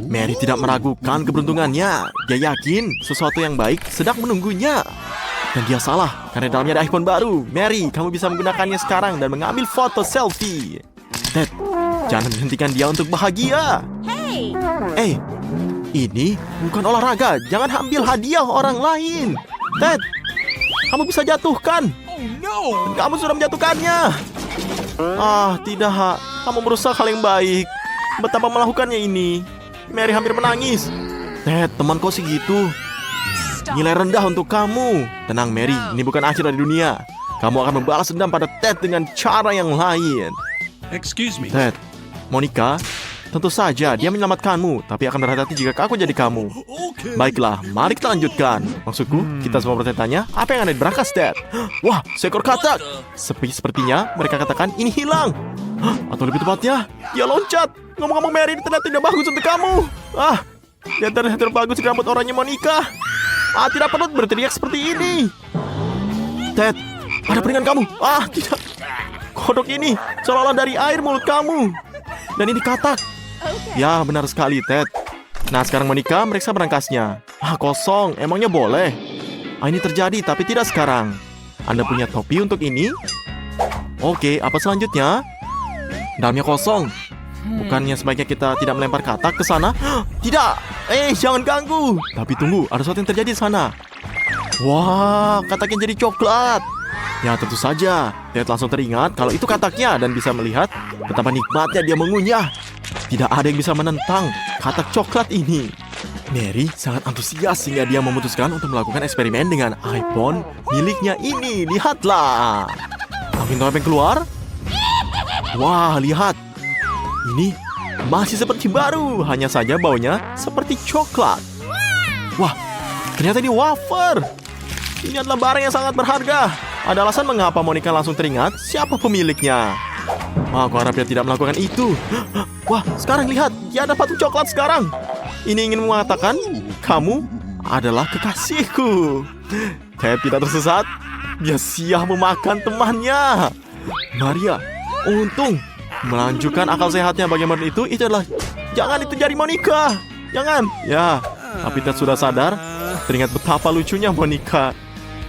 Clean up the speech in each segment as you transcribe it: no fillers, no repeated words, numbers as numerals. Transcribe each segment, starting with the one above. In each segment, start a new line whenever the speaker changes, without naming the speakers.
Mary tidak meragukan keberuntungannya. Dia yakin sesuatu yang baik sedang menunggunya. Dan dia salah, karena dalamnya ada iPhone baru. Mary, kamu bisa menggunakannya sekarang dan mengambil foto selfie. Ted, jangan hentikan dia untuk bahagia.
Hey,
Ini bukan olahraga. Jangan ambil hadiah orang lain. Ted, kamu bisa jatuhkan. Dan kamu sudah menjatuhkannya. Tidak. Kamu merusak hal yang baik. Betapa melakukannya ini. Mary hampir menangis. Ted, teman kau segitu. Nilai rendah untuk kamu. Tenang Mary, ini bukan akhir dari dunia. Kamu akan membalas dendam pada Ted dengan cara yang lain.
Excuse me.
Ted, Monica, tentu saja dia menyelamatkanmu, tapi akan berhati-hati jika aku jadi kamu. Baiklah, mari kita lanjutkan. Maksudku, kita semua bertanya, apa yang ada di berangkas, Ted? Wah, seekor katak. Sepertinya mereka katakan ini hilang. Atau lebih tepatnya, dia loncat. Ngomong-ngomong Mary, ini ternyata tidak bagus untuk kamu. Dia terlihat bagus di rambut orangnya Monica. Tidak perlu berteriak seperti ini. Ted, ada piringan kamu. Tidak. Kodok ini seolah-olah dari air mulut kamu. Dan ini katak. Ya, benar sekali, Ted. Nah, sekarang Monica meriksa berangkasnya. Kosong. Emangnya boleh? Ini terjadi, tapi tidak sekarang. Anda punya topi untuk ini? Oke, apa selanjutnya? Dalamnya kosong. Bukannya sebaiknya kita tidak melempar katak ke sana? Tidak! Jangan ganggu! Tapi tunggu, ada sesuatu yang terjadi di sana. Wah, kataknya jadi coklat. Ya, tentu saja. Ted langsung teringat kalau itu kataknya dan bisa melihat betapa nikmatnya dia mengunyah. Tidak ada yang bisa menentang katak coklat ini. Mary sangat antusias sehingga dia memutuskan untuk melakukan eksperimen dengan iPhone miliknya ini. Lihatlah. Angin topeng keluar. Wah, lihat. Ini masih seperti baru, hanya saja baunya seperti coklat. Wah, ternyata ini wafer. Ini adalah barang yang sangat berharga. Ada alasan mengapa Monica langsung teringat siapa pemiliknya. Aku harap dia tidak melakukan itu. Wah, sekarang lihat, dia ada patung coklat sekarang. Ini ingin mengatakan kamu adalah kekasihku. Ted tidak tersesat. Dia siap memakan temannya. Maria, untung melanjutkan akal sehatnya. Bagaimana itu adalah jangan itu jari Monica. Jangan. Ya, tapi Ted sudah sadar. Teringat betapa lucunya Monica.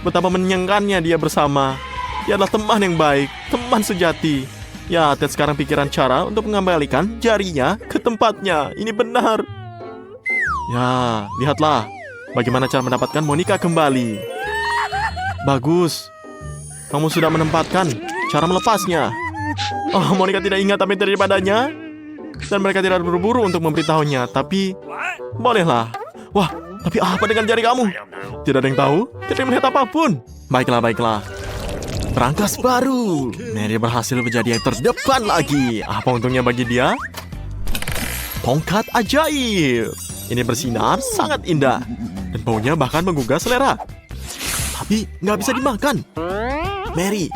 Betapa menyenangkannya dia bersama. Dia adalah teman yang baik, teman sejati. Ya, Ted sekarang pikiran cara untuk mengembalikan jarinya ke tempatnya. Ini benar. Ya, lihatlah bagaimana cara mendapatkan Monica kembali. Bagus. Kamu sudah menempatkan cara melepasnya. Monica tidak ingat apa yang terjadi padanya. Dan mereka tidak berburu untuk memberitahunya. Tapi, bolehlah. Wah, tapi apa dengan jari kamu? Tidak ada yang tahu. Tidak melihat apapun. Baiklah. Berangkas baru. Mary berhasil menjadi yang terdepan lagi. Apa untungnya bagi dia? Tongkat ajaib. Ini bersinar sangat indah. Dan baunya bahkan menggugah selera. Tapi nggak bisa dimakan. Mary,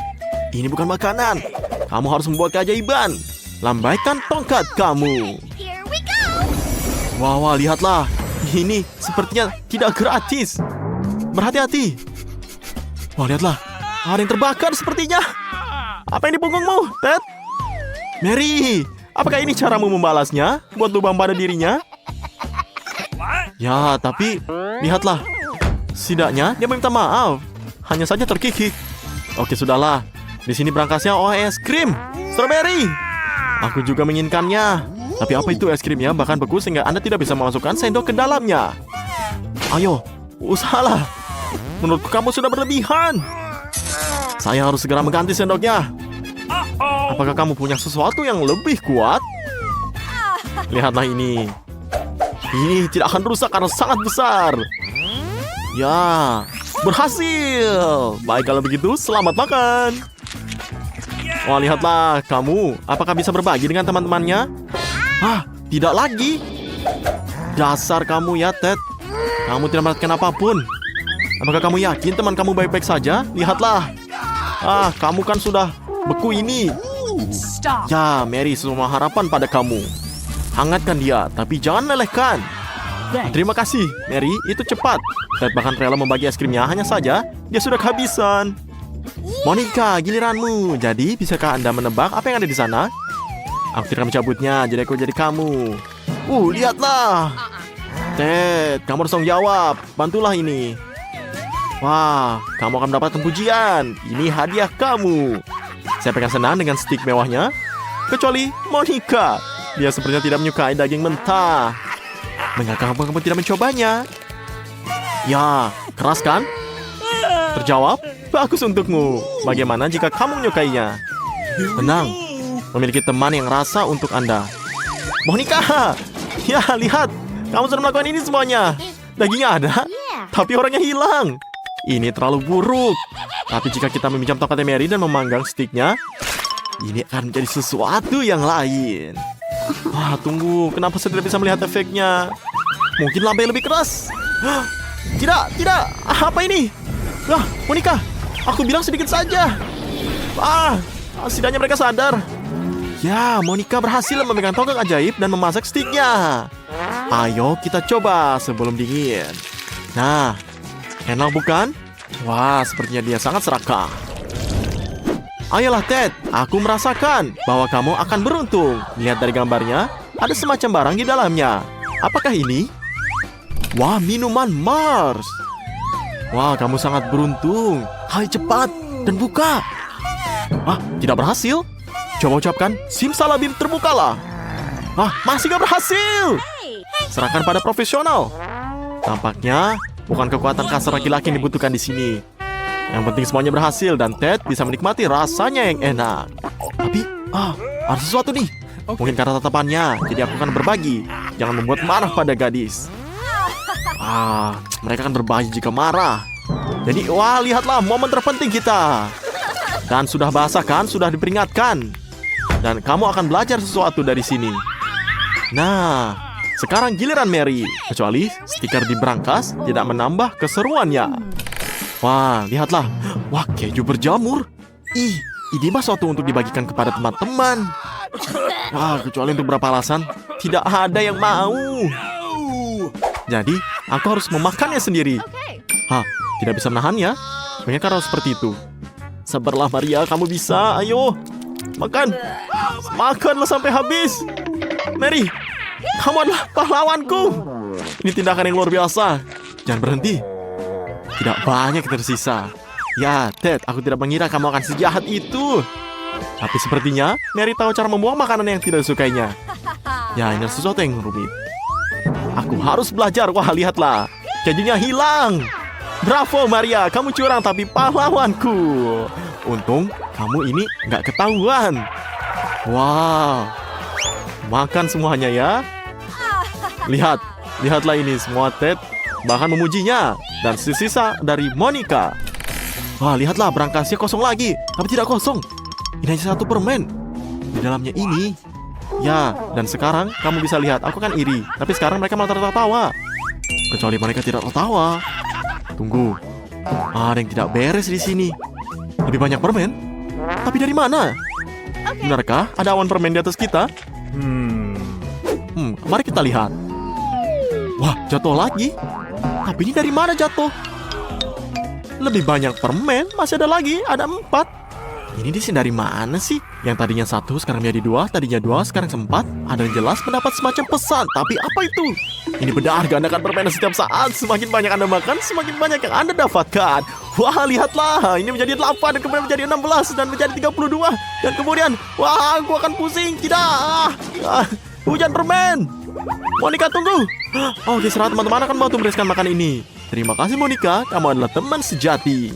ini bukan makanan. Kamu harus membuat keajaiban. Lambaikan tongkat kamu.
here we go.
Wah, lihatlah. Ini sepertinya tidak gratis. Berhati-hati. Wah, lihatlah. Ada yang terbakar sepertinya. Apa yang di punggungmu, Ted? Mary, apakah ini caramu membalasnya? Buat lubang pada dirinya? Ya, tapi lihatlah. Setidaknya dia meminta maaf. Hanya saja terkikik. Oke, sudahlah. Di sini berangkasnya es krim strawberry. Aku juga menginginkannya. Tapi apa itu es krimnya bahkan beku sehingga Anda tidak bisa memasukkan sendok ke dalamnya. Ayo, usahalah. Menurutku kamu sudah berlebihan. Saya harus segera mengganti sendoknya. Apakah kamu punya sesuatu yang lebih kuat? Lihatlah ini. Ini tidak akan rusak karena sangat besar. Ya, berhasil. Baik kalau begitu, selamat makan. Wah, lihatlah kamu. Apakah bisa berbagi dengan teman-temannya? Tidak lagi. Dasar kamu ya, Ted. Kamu tidak mendapatkan apapun. Apakah kamu yakin teman kamu baik-baik saja? Lihatlah. Kamu kan sudah beku ini.
Stop.
Ya, Mary, semua harapan pada kamu. Hangatkan dia, tapi jangan lelehkan. Terima kasih, Mary. Itu cepat. Ted bahkan rela membagi es krimnya. Hanya saja, dia sudah kehabisan. Monica, giliranmu. Jadi, bisakah Anda menebak apa yang ada di sana? Aku tidak mencabutnya, jadi aku jadi kamu. Lihatlah. Ted, kamu harus tanggung jawab. Bantulah ini. Wah, kamu akan mendapatkan pujian. Ini hadiah kamu. Saya pegang senang dengan stik mewahnya. Kecuali Monica. Dia sepertinya tidak menyukai daging mentah. Mengapa kamu tidak mencobanya? Ya, keras kan? Terjawab, bagus untukmu. Bagaimana jika kamu menyukainya? Tenang, memiliki teman yang rasa untuk Anda. Monica, ya lihat, kamu sudah melakukan ini semuanya. Dagingnya ada, tapi orangnya hilang. Ini terlalu buruk. Tapi jika kita meminjam tongkatnya Mary dan memanggang stiknya, ini akan menjadi sesuatu yang lain. Wah, tunggu, kenapa saya tidak bisa melihat efeknya? Mungkin lambai lebih keras. Tidak, apa ini? Monica, aku bilang sedikit saja. Setidaknya mereka sadar. Ya, Monica berhasil memegang tongkat ajaib dan memasak stiknya. Ayo kita coba sebelum dingin. Nah, enak bukan? Wah, sepertinya dia sangat serakah. Ayolah Ted, aku merasakan bahwa kamu akan beruntung. Lihat dari gambarnya, ada semacam barang di dalamnya. Apakah ini? Wah, minuman Mars. Wah, kamu sangat beruntung. Hai, cepat dan buka. Tidak berhasil. Coba ucapkan, simsalabim terbukalah. Masih gak berhasil. Serahkan pada profesional. Tampaknya bukan kekuatan kasar laki-laki yang dibutuhkan di sini. Yang penting semuanya berhasil dan Ted bisa menikmati rasanya yang enak. Tapi, ada sesuatu nih. Mungkin karena tatapannya, jadi aku akan berbagi. Jangan membuat marah pada gadis. Mereka akan berbahaya jika marah. Jadi, lihatlah momen terpenting kita. Dan sudah basah kan, sudah diperingatkan. Dan kamu akan belajar sesuatu dari sini. Nah, sekarang giliran Mary. Kecuali stiker di brankas tidak menambah keseruannya. Wah, lihatlah. Wah, keju berjamur. Ini mah suatu untuk dibagikan kepada teman-teman. Wah, kecuali untuk beberapa alasan, tidak ada yang mau. Jadi, aku harus memakannya sendiri. Tidak bisa menahannya. Banyak harus seperti itu. Sabarlah Maria, kamu bisa. Ayo, makan. Makanlah sampai habis. Mary, kamu adalah pahlawanku. Ini tindakan yang luar biasa. Jangan berhenti. Tidak banyak yang tersisa. Ya, Ted, aku tidak mengira kamu akan sejahat itu. Tapi sepertinya Mary tahu cara membuang makanan yang tidak disukainya. Ya, ini sesuatu yang rumit. Aku harus belajar. Wah, lihatlah. Kejunya hilang. Bravo, Maria. Kamu curang tapi pahlawanku. Untung kamu ini nggak ketahuan. Wow. Makan semuanya ya. Lihatlah ini semua Ted. Bahkan memujinya. Dan sisa dari Monica. Wah, lihatlah berangkasnya kosong lagi. Tapi tidak kosong. Ini hanya satu permen. Di dalamnya ini. Ya, dan sekarang kamu bisa lihat. Aku kan iri. Tapi sekarang mereka malah tertawa. Kecuali mereka tidak tertawa. Tunggu. Ada yang tidak beres di sini. Lebih banyak permen. Tapi dari mana? Benarkah ada awan permen di atas kita? Mari kita lihat. Wah, jatuh lagi. Tapi ini dari mana jatuh? Lebih banyak permen. Masih ada lagi. Ada 4. Ini di sini dari mana sih? Yang tadinya 1 sekarang menjadi 2. Tadinya 2 sekarang 4. Ada yang jelas mendapat semacam pesan. Tapi apa itu? Ini benar gandakan permen setiap saat. Semakin banyak Anda makan, semakin banyak yang Anda dapatkan. Wah, lihatlah. Ini menjadi 8 dan kemudian menjadi 16 dan menjadi 32. Dan kemudian, wah, aku akan pusing. Tidak. Hujan permen. Monica, tunggu. Oke, serah teman-teman akan bantu membereskan makan ini. Terima kasih Monica, kamu adalah teman sejati.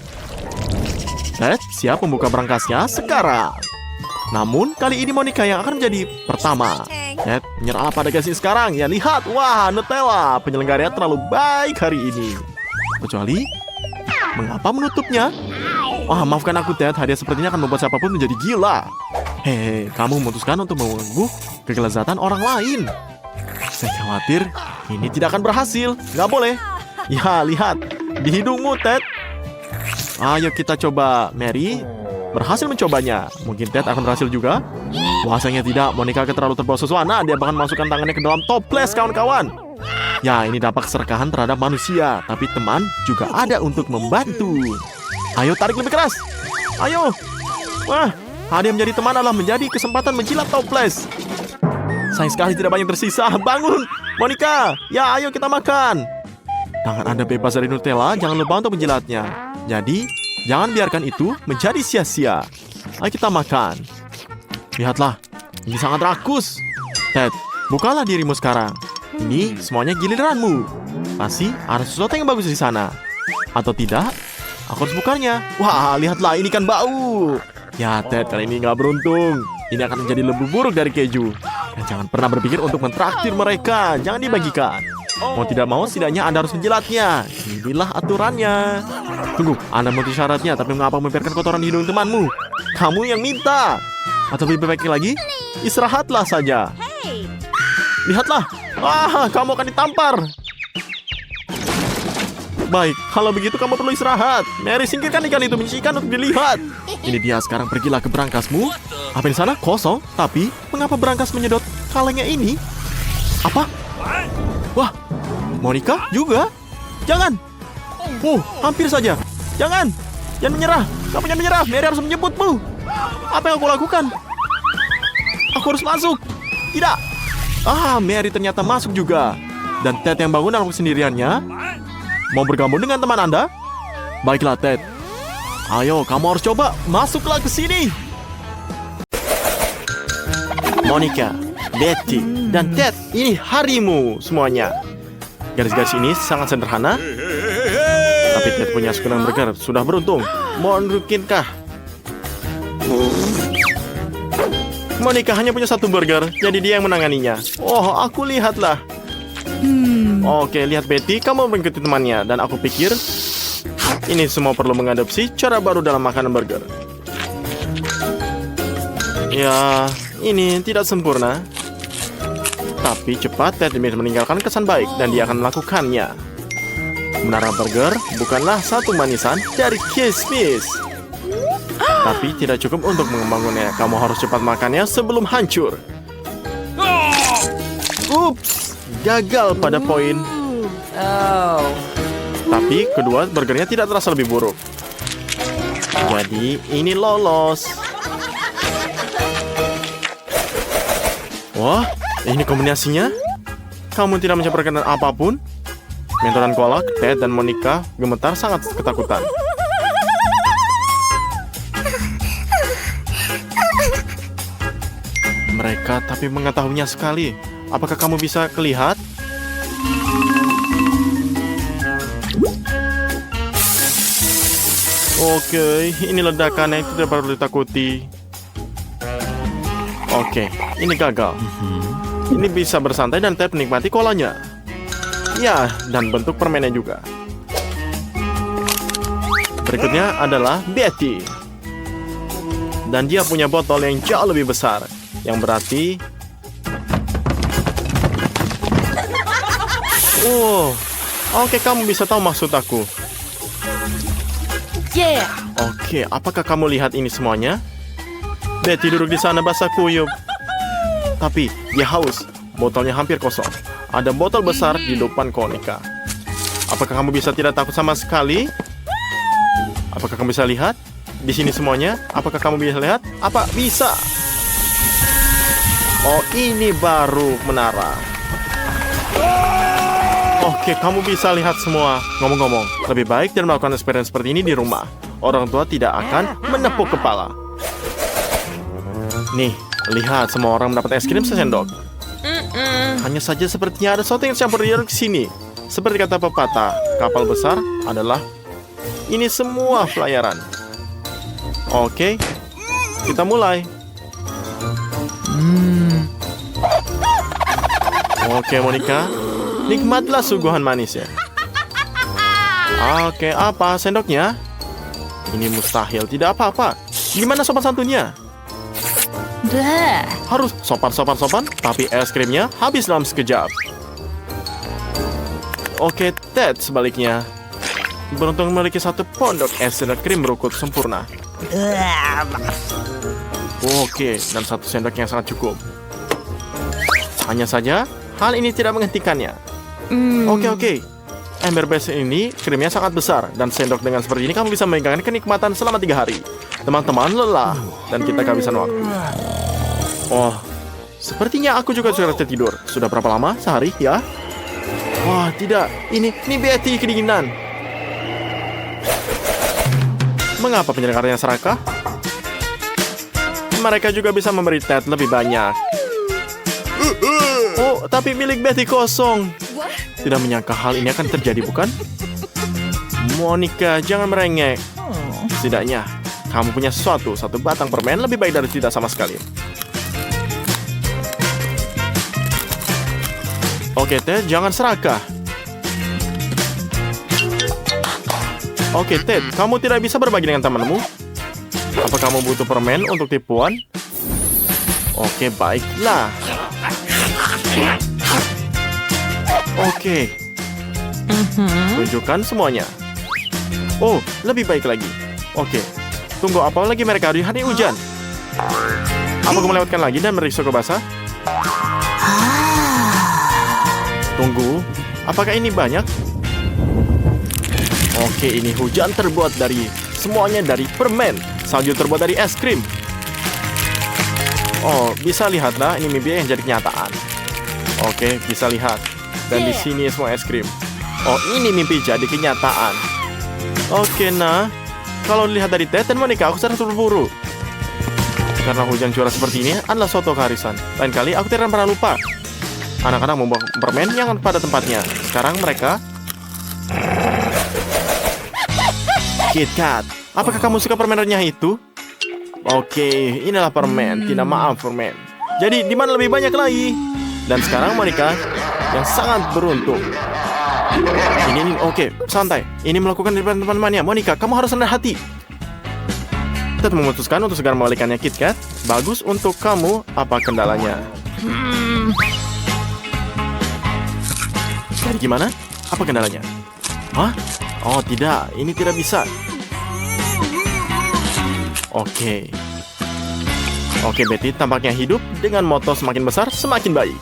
Ted, siap membuka berangkasnya sekarang. Namun, kali ini Monica yang akan menjadi pertama. Ted, menyerahlah pada gasnya sekarang. Ya, lihat. Wah, Nutella. Penyelenggaranya terlalu baik hari ini. Kecuali, mengapa menutupnya? Wah, maafkan aku, Ted. Hadiah sepertinya akan membuat siapapun menjadi gila. Hei, kamu memutuskan untuk mengganggu kelezatan orang lain. Saya khawatir ini tidak akan berhasil. Nggak boleh. Ya, lihat. Di hidungmu, Ted. Ayo kita coba. Mary berhasil mencobanya. Mungkin Ted akan berhasil juga. Bahasanya tidak. Monica terlalu terbawa suasana. Dia bahkan masukkan tangannya ke dalam toples, kawan-kawan. Ya, ini dampak keserakahan terhadap manusia. Tapi teman juga ada untuk membantu. Ayo tarik lebih keras. Ayo. Wah, hadiah menjadi teman adalah menjadi kesempatan menjilat toples. Sayang sekali tidak banyak tersisa. Bangun, Monica. Ya, ayo kita makan. Tangan Anda bebas dari Nutella, jangan lupa untuk menjilatnya. Jadi, jangan biarkan itu menjadi sia-sia. Ayo kita makan. Lihatlah, ini sangat rakus. Ted, bukalah dirimu sekarang. Ini semuanya giliranmu. Pasti ada sesuatu yang bagus di sana. Atau tidak? Aku harus bukanya. Wah, lihatlah, ini kan bau. Ya, Ted, kali ini nggak beruntung. Ini akan menjadi lebih buruk dari keju. Dan jangan pernah berpikir untuk mentraktir mereka. Jangan dibagikan. Mau tidak mau, setidaknya Anda harus menjilatnya. Inilah aturannya. Tunggu, Anda mau syaratnya, tapi mengapa membiarkan kotoran di hidung temanmu? Kamu yang minta. Atau lebih baik lagi, istirahatlah saja.
Hey.
Lihatlah. Wah, kamu akan ditampar. Baik, kalau begitu kamu perlu istirahat. Mary, singkirkan ikan itu, menyikan untuk dilihat. Ini dia, sekarang pergilah ke berangkasmu. Apa di sana? Kosong. Tapi, mengapa berangkas menyedot kalengnya ini? Apa? Wah, Monica juga? Jangan. Hampir saja. Jangan. Jangan menyerah. Kamu jangan menyerah. Mary harus menjemputmu. Apa yang aku lakukan? Aku harus masuk. Tidak. Mary ternyata masuk juga. Dan Ted yang bangun dalam kesendiriannya. Mau bergabung dengan teman Anda? Baiklah, Ted. Ayo, kamu harus coba. Masuklah ke sini. Monica, Betty, dan Ted, ini harimu semuanya. Garis-garis ini sangat sederhana. Tapi Ted punya sekunang burger. Sudah beruntung. Mungkinkah? Monica hanya punya satu burger, jadi dia yang menanganinya. Oh, aku lihatlah. Oke, lihat Betty, kamu mengikuti temannya. Dan aku pikir ini semua perlu mengadopsi cara baru dalam makanan burger. Ya, ini tidak sempurna. Tapi cepat Ted meninggalkan kesan baik dan dia akan melakukannya. Menara burger bukanlah satu manisan dari kismis. Tapi tidak cukup untuk membangunnya. Kamu harus cepat makannya sebelum hancur. Ups, gagal pada poin. Tapi kedua burgernya tidak terasa lebih buruk. Jadi ini lolos. Wah, ini kombinasinya. Kamu tidak mencampurkan apapun. Mentoran kolak, Ted dan Monica gemetar sangat ketakutan. Mereka tapi mengetahuinya sekali. Apakah kamu bisa melihat? Oke, ini ledakan yang tidak perlu ditakuti. Oke, ini gagal. Ini bisa bersantai dan Ted menikmati kolanya. Ya, dan bentuk permennya juga. Berikutnya adalah Betty. Dan dia punya botol yang jauh lebih besar. Yang berarti... Oke, kamu bisa tahu maksud aku.
Yeah.
Oke, apakah kamu lihat ini semuanya? Betty duduk di sana basah kuyup. Tapi dia haus. Botolnya hampir kosong. Ada botol besar di depan Monica. Apakah kamu bisa tidak takut sama sekali? Apakah kamu bisa lihat? Di sini semuanya. Apakah kamu bisa lihat? Apa bisa? Oh, ini baru menara. Oke, kamu bisa lihat semua. Ngomong-ngomong, lebih baik dan melakukan eksperimen seperti ini di rumah. Orang tua tidak akan menepuk kepala. Nih, lihat semua orang mendapat es krim sesendok. Hanya saja sepertinya ada sesuatu yang campur di sini. Seperti kata pepatah, kapal besar adalah ini semua pelayaran. Oke, kita mulai. Oke, Monica, nikmatlah suguhan manisnya. Oke, apa sendoknya? Ini mustahil, tidak apa-apa. Gimana sopan santunnya? Harus sopan, tapi es krimnya habis dalam sekejap. Oke, Ted sebaliknya. Beruntung memiliki satu pondok es dan krim berukut sempurna. Oke, dan satu sendok yang sangat cukup. Hanya saja, hal ini tidak menghentikannya. Oke. Ember base ini krimnya sangat besar. Dan sendok dengan seperti ini kamu bisa memegangkan kenikmatan selama 3 hari. Teman-teman lelah. Dan kita kehabisan waktu. Oh, Sepertinya aku juga sudah tertidur. Sudah berapa lama? Sehari, ya? Wah, tidak. Ini Betty kedinginan. Mengapa penyelengaranya serakah? Mereka juga bisa memberi Ted lebih banyak. Oh, tapi milik Betty kosong. Tidak menyangka hal ini akan terjadi, bukan? Monica, jangan merengek. Setidaknya, kamu punya satu batang permen lebih baik dari tidak sama sekali. Oke, Ted, jangan serakah. Oke, Ted, kamu tidak bisa berbagi dengan temanmu? Apa kamu butuh permen untuk tipuan? Oke, baiklah. Oke. Tunjukkan semuanya. Oh, lebih baik lagi. Oke. Tunggu, apa lagi mereka di hari hujan? Apa kamu melewatkan lagi dan merisiko basah? Tunggu, apakah ini banyak? Oke, ini hujan terbuat dari semuanya dari permen. Salju terbuat dari es krim. Oh, bisa lihatlah ini mimpi yang jadi kenyataan. Oke, bisa lihat. Dan di sini semua es krim. Oh, ini mimpi jadi kenyataan. Oke, nah, kalau dilihat dari Ted dan Monica, aku sangat terburu. Karena hujan curah seperti ini adalah suatu keharusan. Lain kali aku tidak pernah lupa. Anak-anak membuang permen yang pada tempatnya. Sekarang mereka... KitKat, apakah kamu suka permen renyah itu? Oke, inilah permen. Tidak maaf, permen. Jadi, di mana lebih banyak lagi? Dan sekarang Monica yang sangat beruntung. Ini, oke, santai. Ini melakukan di depan teman-temannya. Monica, kamu harus rendah hati. Ted memutuskan untuk segera membalikannya KitKat. Bagus untuk kamu. Apa kendalanya? Jadi gimana? Apa kendalanya? Hah? Oh tidak, ini tidak bisa. Oke, Betty tampaknya hidup dengan moto semakin besar semakin baik.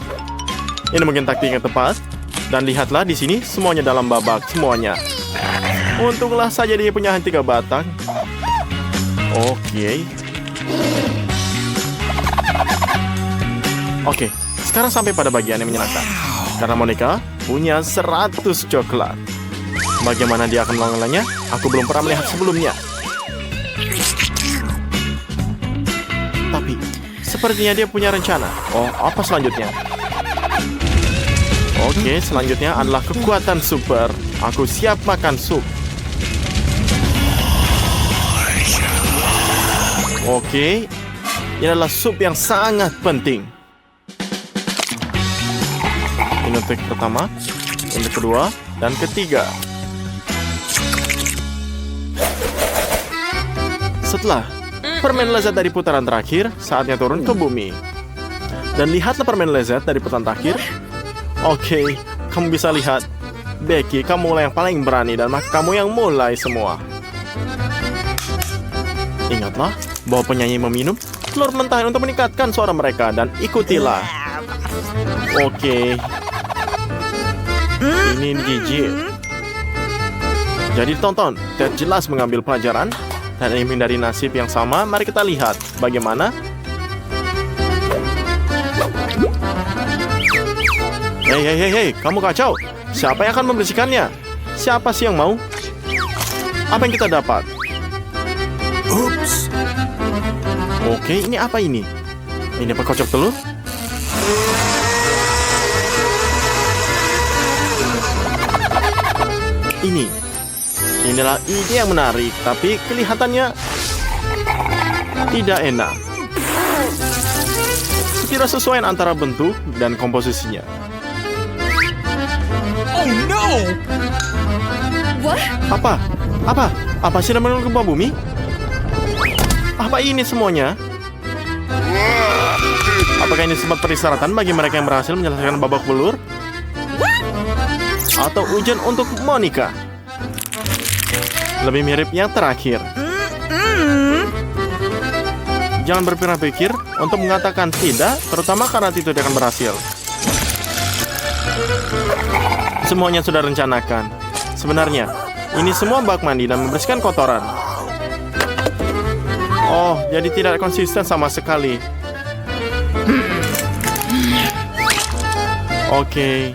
Ini mungkin taktik yang tepat. Dan lihatlah di sini semuanya dalam babak semuanya. Untunglah saja dia punya 3 batang. Oke, sekarang sampai pada bagian yang menyenangkan. Karena Monica punya 100 coklat. Bagaimana dia akan melakukannya? Aku belum pernah melihat sebelumnya. Tapi, sepertinya dia punya rencana. Oh, apa selanjutnya? Oke, selanjutnya adalah kekuatan super. Aku siap makan sup. Oke, ini adalah sup yang sangat penting. Ini untuk pertama, ini kedua, dan ketiga. Setelah permen lezat dari putaran terakhir, saatnya turun ke bumi. Dan lihatlah permen lezat dari putaran terakhir. Oke, kamu bisa lihat. Becky, kamu yang paling berani dan kamu yang mulai semua. Ingatlah bahwa penyanyi meminum telur mentah untuk meningkatkan suara mereka dan ikutilah. Oke. Ini gigi. Jadi tonton, Ted jelas mengambil pelajaran dan ingin menghindari nasib yang sama. Mari kita lihat bagaimana. Hei, kamu kacau. Siapa yang akan membersihkannya? Siapa sih yang mau? Apa yang kita dapat? Ups. Oke, ini apa ini? Ini apa, kocok telur? Inilah ide yang menarik, tapi kelihatannya tidak enak. Tidak sesuai antara bentuk dan komposisinya.
Oh no! What?
Apa sih namanya gempa bumi? Apa ini semuanya? Apakah ini sempat persyaratan bagi mereka yang berhasil menyelesaikan babak belur? Atau ujian untuk Monica? Lebih mirip yang terakhir. Jangan berpikir-pikir untuk mengatakan tidak, terutama karena itu tidak akan berhasil. Semuanya sudah rencanakan. Sebenarnya, ini semua bak mandi dan membersihkan kotoran. Oh, jadi tidak konsisten sama sekali. Oke.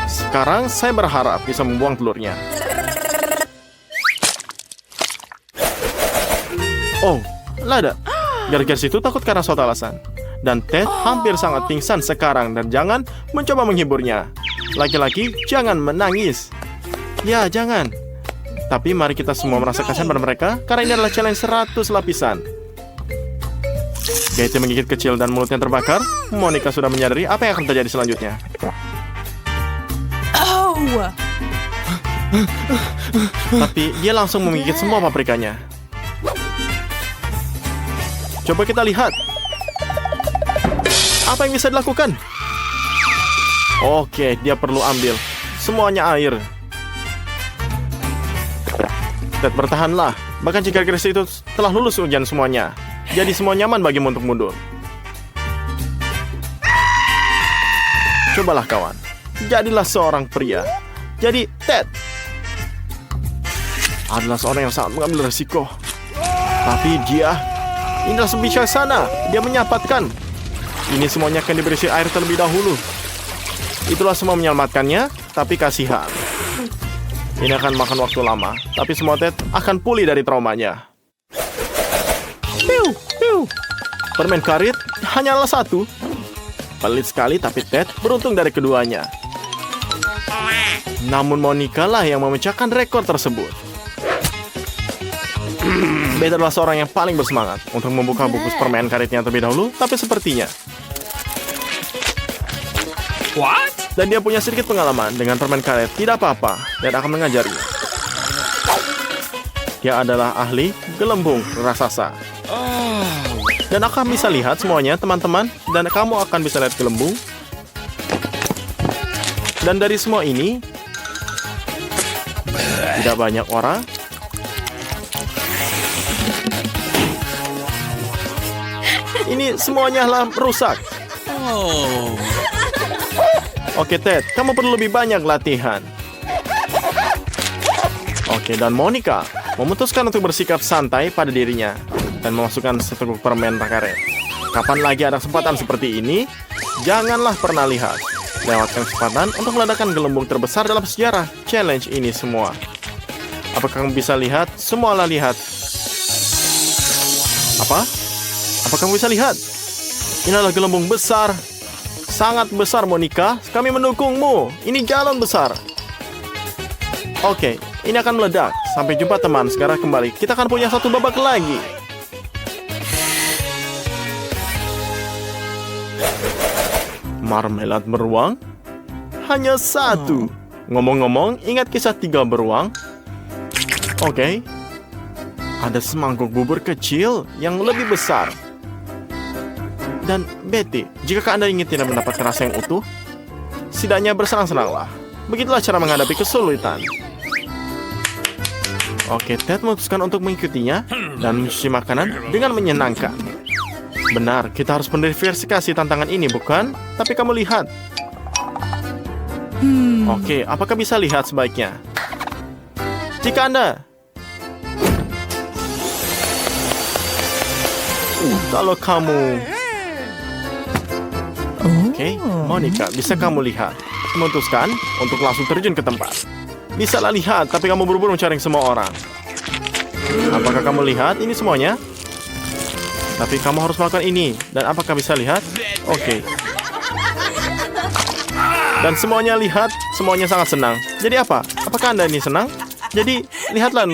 Sekarang saya berharap bisa membuang telurnya. Oh, lada. Gadis itu takut karena suatu alasan. Dan Ted hampir sangat pingsan sekarang dan jangan mencoba menghiburnya. Laki-laki, jangan menangis. Ya, jangan. Tapi mari kita semua merasa kasihan pada mereka karena ini adalah challenge 100 lapisan. Gaiti menggigit kecil dan mulutnya terbakar. Monica sudah menyadari apa yang akan terjadi selanjutnya.
Oh.
Tapi dia langsung menggigit semua paprikanya. Coba kita lihat. Apa yang bisa dilakukan? Oke, dia perlu ambil semuanya air. Ted, bertahanlah. Bahkan jika Grace itu telah lulus ujian semuanya, jadi semua nyaman bagimu untuk mundur. Cobalah kawan, jadilah seorang pria. Jadi Ted adalah seorang yang sangat mengambil resiko. Tapi dia inilah bijaksana. Dia menyelamatkan. Ini semuanya akan diberi air terlebih dahulu. Itulah semua menyelamatkannya, tapi kasihan. Ini akan makan waktu lama, tapi semua Ted akan pulih dari traumanya. Piu, piu. Permen karet hanyalah satu. Pelit sekali, tapi Ted beruntung dari keduanya. Namun Monica lah yang memecahkan rekor tersebut. Beth adalah seorang yang paling bersemangat untuk membuka buku permen karetnya terlebih dahulu, tapi sepertinya
What?
dan dia punya sedikit pengalaman dengan permen karet. Tidak apa-apa, dan akan mengajarinya. Dia adalah ahli gelembung raksasa. Dan akan bisa lihat semuanya, teman-teman. Dan kamu akan bisa lihat gelembung. Dan dari semua ini, tidak banyak orang. Ini semuanya lah rusak.
Oh.
Oke, Ted, kamu perlu lebih banyak latihan. Oke, dan Monica memutuskan untuk bersikap santai pada dirinya dan memasukkan seteguk permen karet. Kapan lagi ada kesempatan seperti ini? Janganlah pernah lihat. Lewatkan kesempatan untuk meledakkan gelembung terbesar dalam sejarah challenge ini semua. Apakah kamu bisa lihat? Semualah lihat. Apa? Apa kamu bisa lihat? Ini adalah gelembung besar. Sangat besar, Monica. Kami mendukungmu. Ini galon besar. Oke, ini akan meledak. Sampai jumpa teman. Sekarang kembali. Kita akan punya satu babak lagi. Marmelat beruang? Hanya satu. Ngomong-ngomong, ingat kisah 3 beruang? Oke. Ada semangkuk bubur kecil yang lebih besar. Dan Betty, jika Anda ingin tidak mendapatkan rasa yang utuh, setidaknya bersenang-senanglah. Begitulah cara menghadapi kesulitan. Oke, Ted memutuskan untuk mengikutinya dan mencuci makanan dengan menyenangkan. Benar, kita harus mendiversifikasi tantangan ini, bukan? Tapi kamu lihat. Oke, apakah bisa lihat sebaiknya? Jika Anda... kalau kamu... Oke, Monica, bisa kamu lihat? Memutuskan untuk langsung terjun ke tempat. Bisalah lihat, tapi kamu buru-buru mencari semua orang. Apakah kamu lihat ini semuanya? Tapi kamu harus melakukan ini. Dan apakah bisa lihat? Oke. Dan semuanya lihat, semuanya sangat senang. Jadi apa? Apakah Anda ini senang? Jadi, lihatlah.